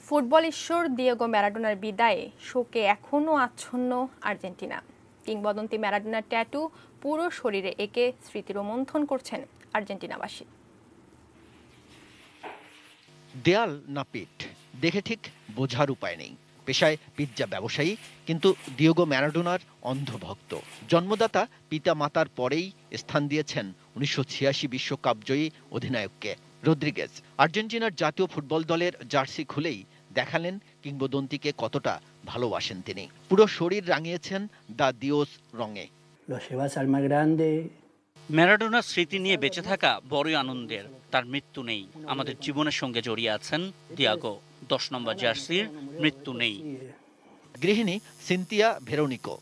Football ঈশ্বর Diego ম্যারাডোনার বিদায়ে শোকে এখনও আচ্ছন্ন আর্জেন্টিনা। কিংবদন্তি ম্যারাডোনার ট্যাটু পুরো শরীরে এঁকে স্মৃতি রোমন্থন করছেন আর্জেন্টিনাবাসী। দেয়াল না পিঠ দেখে ঠিক বোঝার উপায় নেই। পেশায় পিৎজা ব্যবসায়ী, কিন্তু দিয়েগো ম্যারাডোনার অন্ধভক্ত। জন্মদাতা পিতা মাতার পরেই স্থান দিয়েছেন 1986 বিশ্বকাপ জয়ী অধিনায়ককে। রদ্রিগেজ আর্জেন্টিনার জাতীয় ফুটবল দলের জার্সি খুলেই দেখালেন কিংবদন্তিকে কতটা ভালোবাসেন তিনি। পুরো শরীর রাঙিয়েছেন দা দিওস রঙে। ম্যারাডোনার স্মৃতি নিয়ে বেঁচে থাকা বড়ই আনন্দের। তার মৃত্যু নেই, আমাদের জীবনের সঙ্গে জড়িয়ে আছেন দিয়াগো। 10 নম্বর জার্সির মৃত্যু নেই। গৃহিণী সিনথিয়া ভেরোনিকো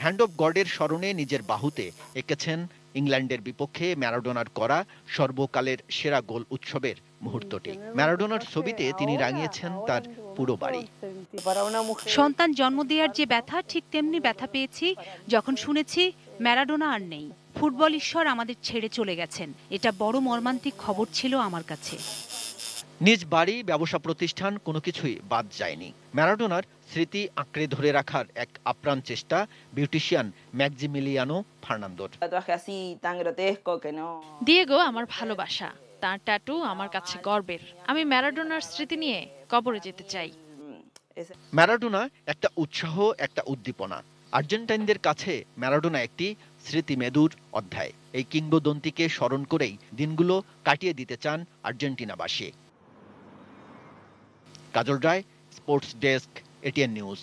হ্যান্ড অফ গডের স্মরণে নিজের বাহুতে এঁকেছেন ইংল্যান্ডের বিপক্ষে ম্যারাডোনার করা সর্বকালের সেরা গোল উৎসবের মুহূর্তটি। ম্যারাডোনার ছবিতে তিনি রাঙিয়েছেন তার পুরো বাড়ি। সন্তান জন্ম দেওয়ার যে ব্যথা, ঠিক তেমনি ব্যথা পেয়েছি যখন শুনেছি ম্যারাডোনা আর নেই। ফুটবল ঈশ্বর আমাদের ছেড়ে চলে গেছেন। এটা বড় মর্মান্তিক খবর ছিল আমার কাছে। নিজ বাড়ি, ব্যবসা প্রতিষ্ঠান কোনো কিছুই বাদ যায়নি। ম্যারাডোনার স্মৃতি আঁকড়ে ধরে রাখার এক আপ্রাণ চেষ্টা বিউটিশিয়ান ম্যাক্সিমিলিয়ানো ফার্নান্দোর। দিয়েগো আমার ভালোবাসা, তার ট্যাটু আমার কাছে গর্বের। আমি ম্যারাডোনার স্মৃতি নিয়ে কবরে যেতে চাই। ম্যারাডোনা একটা উৎসাহ, একটা উদ্দীপনা। আর্জেন্টাইনদের কাছে ম্যারাডোনা একটি স্মৃতিমেদুর অধ্যায়। এই কিংবদন্তিকে স্মরণ করেই দিনগুলো কাটিয়ে দিতে চান আর্জেন্টিনাবাসী। কাজল রায়, স্পোর্টস ডেস্ক, এটিএন নিউজ।